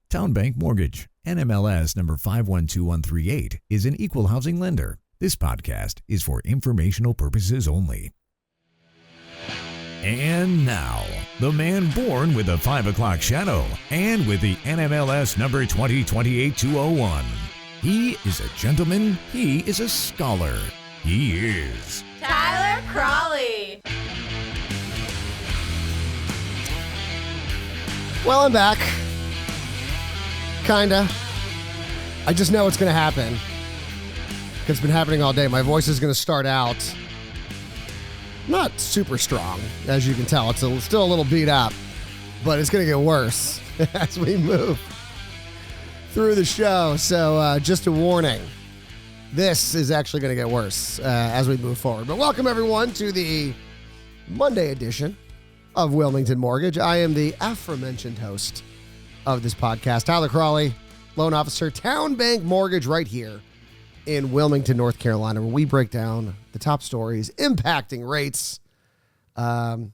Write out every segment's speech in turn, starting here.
Town Bank Mortgage, NMLS number 512138, is an equal housing lender. This podcast is for informational purposes only. And now, the man born with a 5 o'clock shadow and with the NMLS number 2028-201. He is a gentleman. He is a scholar. He is Tyler Cralle. Well, I'm back. Kinda. I just know it's going to happen. It's been happening all day. My voice is going to start out not super strong, as you can tell. It's still a little beat up, but it's going to get worse as we move through the show. So just a warning. This is actually going to get worse as we move forward. But welcome, everyone, to the Monday edition of Wilmington Mortgage. I am the aforementioned host of this podcast, Tyler Cralle, loan officer, Town Bank Mortgage, right here in Wilmington, North Carolina, where we break down the top stories impacting rates. When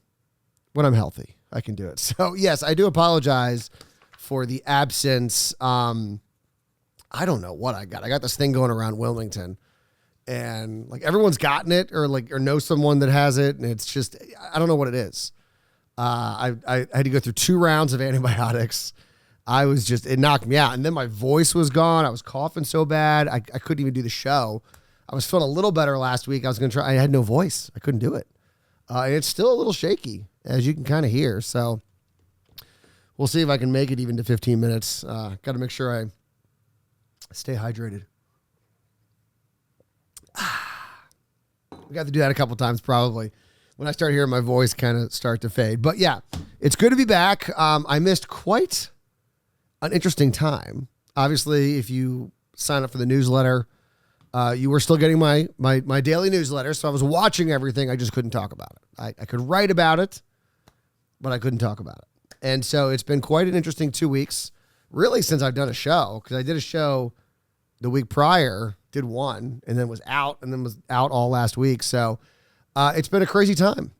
I'm healthy, I can do it. So, yes, I do apologize for the absence. I don't know what I got. I got this thing going around Wilmington, and like everyone's gotten it or knows someone that has it, and it's just, I don't know what it is. I had to go through 2 rounds of antibiotics. It knocked me out. And then my voice was gone. I was coughing so bad. I couldn't even do the show. I was feeling a little better last week. I was going to try. I had no voice. I couldn't do it. And it's still a little shaky, as you can kind of hear. So we'll see if I can make it even to 15 minutes. Got to make sure I stay hydrated. We got to do that a couple times probably when I start hearing my voice kind of start to fade. But yeah, it's good to be back. I missed quite an interesting time. Obviously, if you sign up for the newsletter, you were still getting my daily newsletter. So I was watching everything. I just couldn't talk about it. I could write about it, but I couldn't talk about it. And so it's been quite an interesting 2 weeks, really, since I've done a show, because I did a show the week prior, did one, and then was out all last week. So it's been a crazy time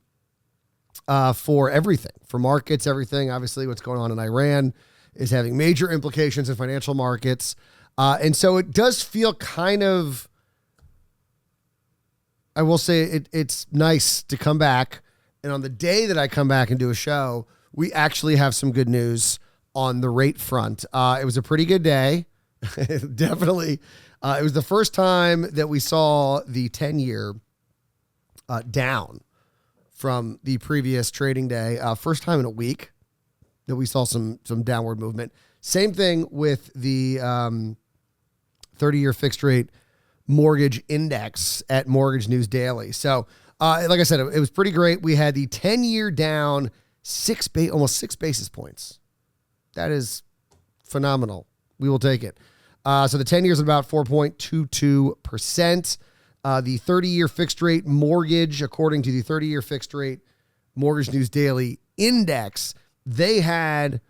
for everything, for markets, everything. Obviously, what's going on in Iran is having major implications in financial markets. And so it does feel kind of, I will say it's nice to come back. And on the day that I come back and do a show, we actually have some good news on the rate front. It was a pretty good day. Definitely. It was the first time that we saw the 10-year down from the previous trading day. First time in a week that we saw some downward movement. Same thing with the 30-year fixed rate mortgage index at Mortgage News Daily. So, like I said, it was pretty great. We had the 10-year down almost 6 basis points. That is phenomenal. We will take it. So the 10 years is about 4.22%. The 30-year fixed rate mortgage, according to the 30-year fixed rate Mortgage News Daily index, they had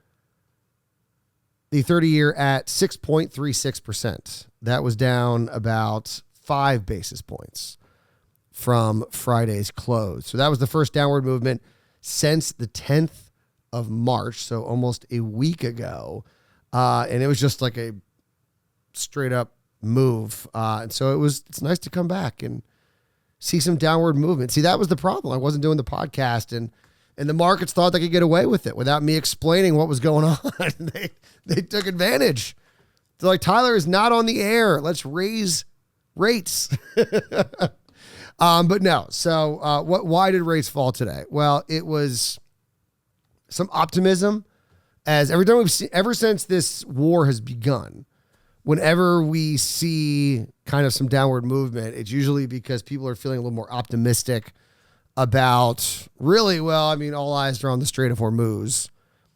the 30-year at 6.36%. That was down about 5 basis points from Friday's close. So that was the first downward movement since the 10th of March, so almost a week ago. And it was just like a straight up move. And so it's nice to come back and see some downward movement. See, that was the problem. I wasn't doing the podcast, and the markets thought they could get away with it without me explaining what was going on. They took advantage. They're like, Tyler is not on the air. Let's raise rates. But no. So why did rates fall today? Well, it was some optimism, as every time ever since this war has begun, whenever we see kind of some downward movement, it's usually because people are feeling a little more optimistic about all eyes are on the Strait of Hormuz.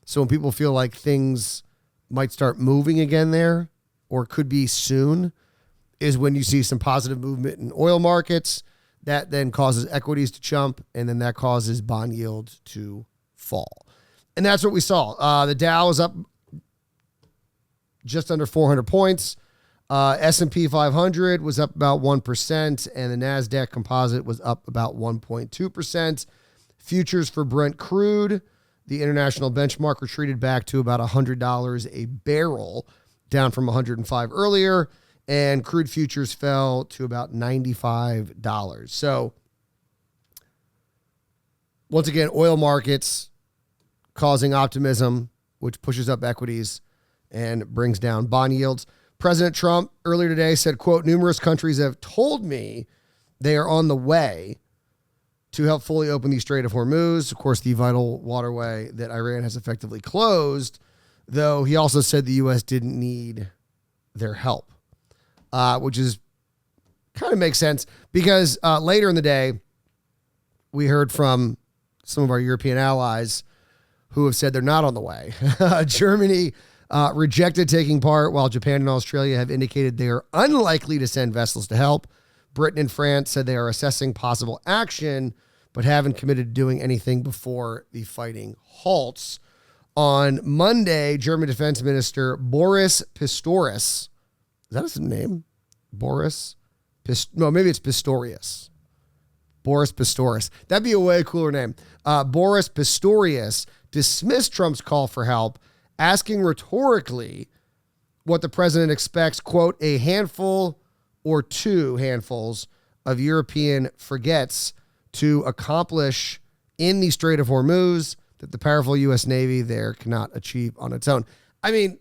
So when people feel like things might start moving again there, or could be soon, is when you see some positive movement in oil markets. That then causes equities to jump, and then that causes bond yields to fall. And that's what we saw. The Dow was up just under 400 points. S&P 500 was up about 1%, and the NASDAQ composite was up about 1.2%. Futures for Brent crude, The international benchmark retreated back to about $100 a barrel, down from $105 earlier, and crude futures fell to about $95. So, once again, oil markets causing optimism, which pushes up equities and brings down bond yields. President Trump earlier today said, quote, numerous countries have told me they are on the way to help fully open the Strait of Hormuz, of course, the vital waterway that Iran has effectively closed, though he also said the U.S. didn't need their help, which is kind of makes sense because later in the day, we heard from some of our European allies who have said they're not on the way. Germany rejected taking part, while Japan and Australia have indicated they are unlikely to send vessels to help. Britain and France said they are assessing possible action, but haven't committed to doing anything before the fighting halts. On Monday, German Defense Minister Boris Pistorius, is that his name? No, maybe it's Pistorius. Boris Pistorius. That'd be a way cooler name. Boris Pistorius dismissed Trump's call for help, asking rhetorically what the president expects, quote, a handful or two handfuls of European frigates to accomplish in the Strait of Hormuz that the powerful U.S. Navy there cannot achieve on its own. I mean,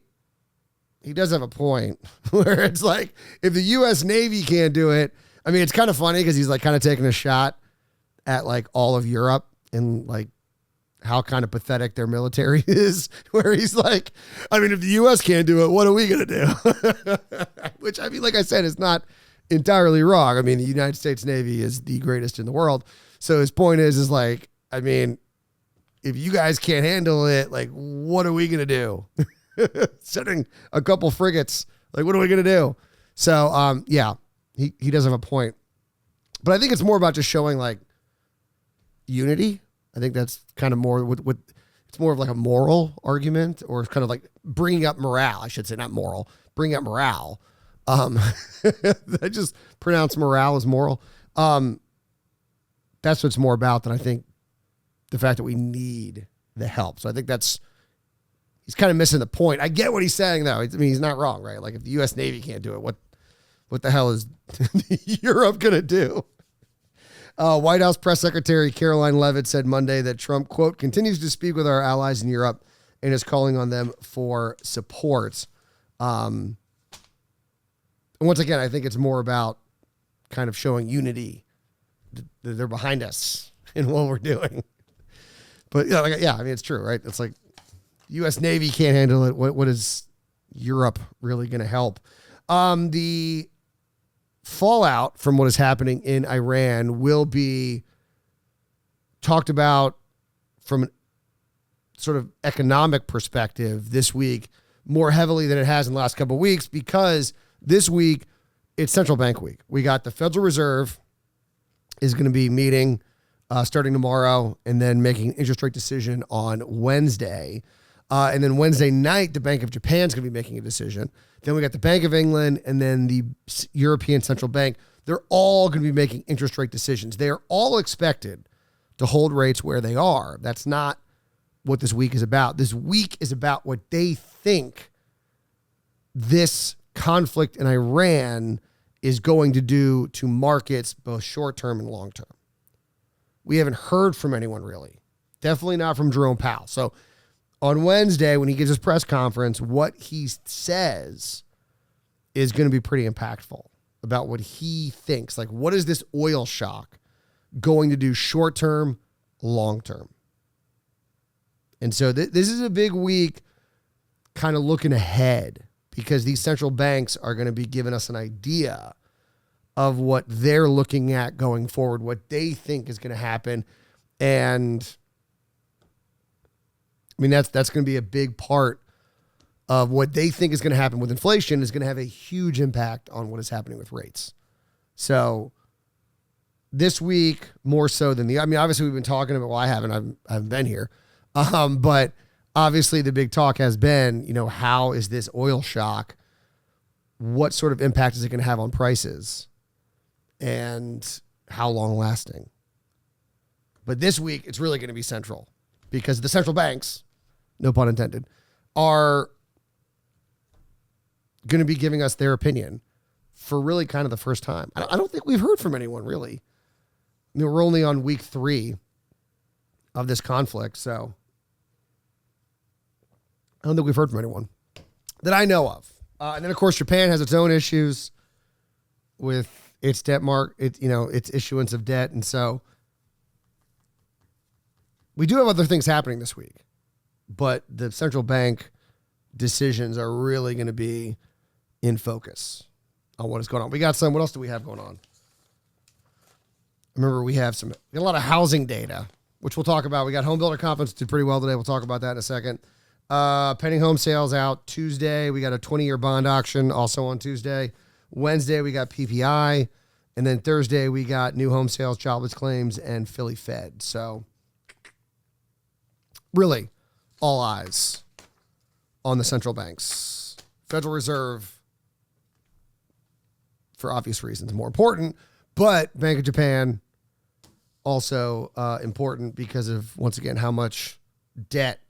he does have a point where it's like, if the U.S. Navy can't do it, I mean, it's kind of funny because he's like kind of taking a shot at like all of Europe and like how kind of pathetic their military is, where he's like, I mean, if the U.S. can't do it, what are we going to do? Which, I mean, like I said, is not entirely wrong. I mean, the United States Navy is the greatest in the world. So his point is like, I mean, if you guys can't handle it, like, what are we going to do? Sending a couple frigates, like, what are we going to do? So, yeah, he does have a point. But I think it's more about just showing, like, unity. I think that's kind of more with it's more of like a moral argument, or kind of like bringing up morale. I should say, not moral, bring up morale. I just pronounce morale as moral. That's what it's more about than I think the fact that we need the help. So I think he's kind of missing the point. I get what he's saying though. I mean, he's not wrong, right? Like if the U.S. Navy can't do it, what the hell is Europe going to do? White House Press Secretary Caroline Leavitt said Monday that Trump, quote, continues to speak with our allies in Europe and is calling on them for support. And once again, I think it's more about kind of showing unity. They're behind us in what we're doing. But yeah, I mean, it's true, right? It's like U.S. Navy can't handle it. What is Europe really going to help? The fallout from what is happening in Iran will be talked about from a sort of economic perspective this week more heavily than it has in the last couple of weeks, because this week it's central bank week. We got the Federal Reserve is going to be meeting starting tomorrow and then making an interest rate decision on Wednesday. And then Wednesday night, the Bank of Japan is going to be making a decision. Then we got the Bank of England and then the European Central Bank. They're all going to be making interest rate decisions. They are all expected to hold rates where they are. That's not what this week is about. This week is about what they think this conflict in Iran is going to do to markets, both short-term and long-term. We haven't heard from anyone really. Definitely not from Jerome Powell. So on Wednesday, when he gives his press conference, what he says is going to be pretty impactful about what he thinks. Like, what is this oil shock going to do short-term, long-term? And so this is a big week kind of looking ahead, because these central banks are going to be giving us an idea of what they're looking at going forward, what they think is going to happen. And I mean, that's going to be a big part of what they think is going to happen with inflation, is going to have a huge impact on what is happening with rates. So this week, more so than I mean, obviously we've been talking about, well, I haven't been here. But obviously the big talk has been, how is this oil shock? What sort of impact is it going to have on prices? And how long lasting? But this week, it's really going to be central because the central banks, no pun intended, are going to be giving us their opinion for really kind of the first time. I don't think we've heard from anyone, really. We're only on week 3 of this conflict, so I don't think we've heard from anyone that I know of. And then, of course, Japan has its own issues with its debt its issuance of debt, and so we do have other things happening this week, but the central bank decisions are really going to be in focus on what is going on. What else do we have going on? Remember, we got a lot of housing data, which we'll talk about. We got Homebuilder Conference did pretty well today. We'll talk about that in a second. Pending home sales out Tuesday. We got a 20-year bond auction also on Tuesday. Wednesday, we got PPI. And then Thursday, we got new home sales, jobless claims, and Philly Fed. So really, all eyes on the central banks. Federal Reserve, for obvious reasons, more important. But Bank of Japan, also important because of, once again, how much debt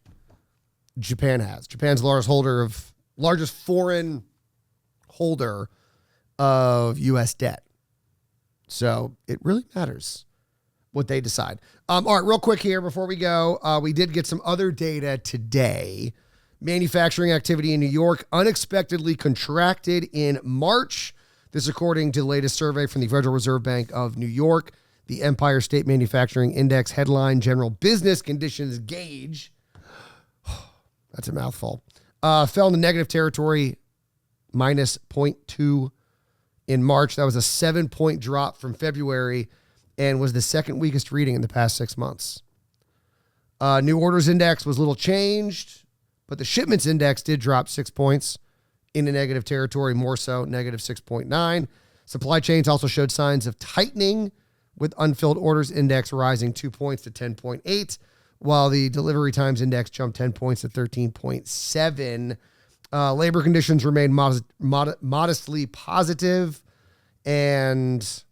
Japan has. Japan's largest foreign holder of U.S. debt. So it really matters what they decide. All right, real quick here before we go, we did get some other data today. Manufacturing activity in New York unexpectedly contracted in March. This according to the latest survey from the Federal Reserve Bank of New York. The Empire State Manufacturing Index headline general business conditions gauge, that's a mouthful, fell into negative territory, minus 0.2 in March. That was a 7-point drop from February and was the second weakest reading in the past 6 months. New orders index was little changed, but the shipments index did drop 6 points into negative territory, more so, negative 6.9. Supply chains also showed signs of tightening, with unfilled orders index rising 2 points to 10.8, while the delivery times index jumped 10 points to 13.7. Labor conditions remained modestly positive, and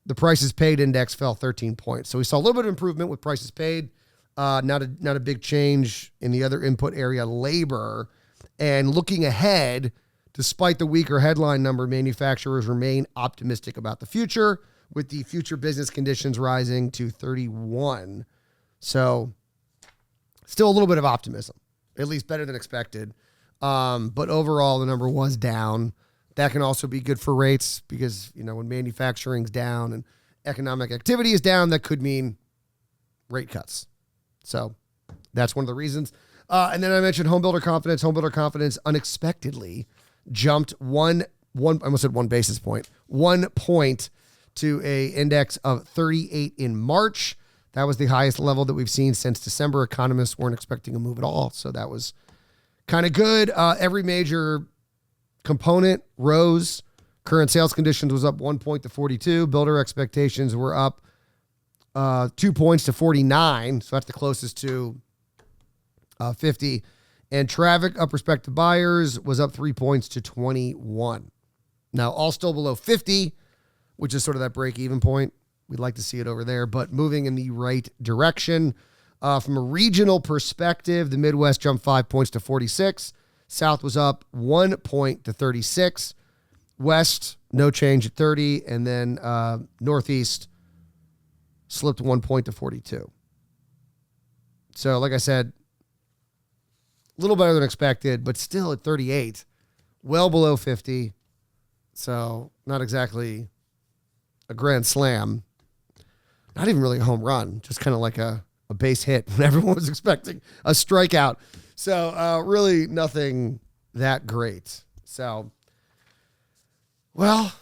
the prices paid index fell 13 points. So we saw a little bit of improvement with prices paid, not a big change in the other input area, labor. And looking ahead, despite the weaker headline number, manufacturers remain optimistic about the future, with the future business conditions rising to 31. So still a little bit of optimism, at least better than expected. But overall, the number was down. That can also be good for rates because, when manufacturing's down and economic activity is down, that could mean rate cuts. So that's one of the reasons. And then I mentioned Homebuilder Confidence. Homebuilder Confidence unexpectedly jumped I almost said 1 basis point, 1 point to a index of 38 in March. That was the highest level that we've seen since December. Economists weren't expecting a move at all, so that was kind of good. Every major component rose. Current sales conditions was up 1 point to 42. Builder expectations were up 2 points to 49, so that's the closest to 50. And traffic of prospective buyers was up 3 points to 21. Now, all still below 50, which is sort of that break-even point. We'd like to see it over there, but moving in the right direction. From a regional perspective, the Midwest jumped 5 points to 46. South was up 1 point to 36. West, no change at 30. And then Northeast slipped 1 point to 42. So, like I said, a little better than expected, but still at 38, well below 50. So, not exactly a grand slam, not even really a home run, just kind of like a base hit when everyone was expecting a strikeout. So really nothing that great. So, well,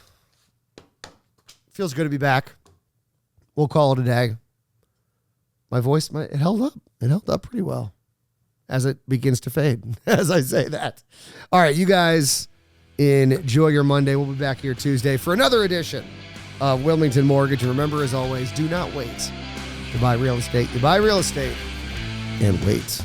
feels good to be back. We'll call it a day. My voice, it held up. It held up pretty well as it begins to fade, as I say that. All right, you guys enjoy your Monday. We'll be back here Tuesday for another edition of Wilmington Mortgage. And remember, as always, do not wait to buy real estate. You buy real estate and wait.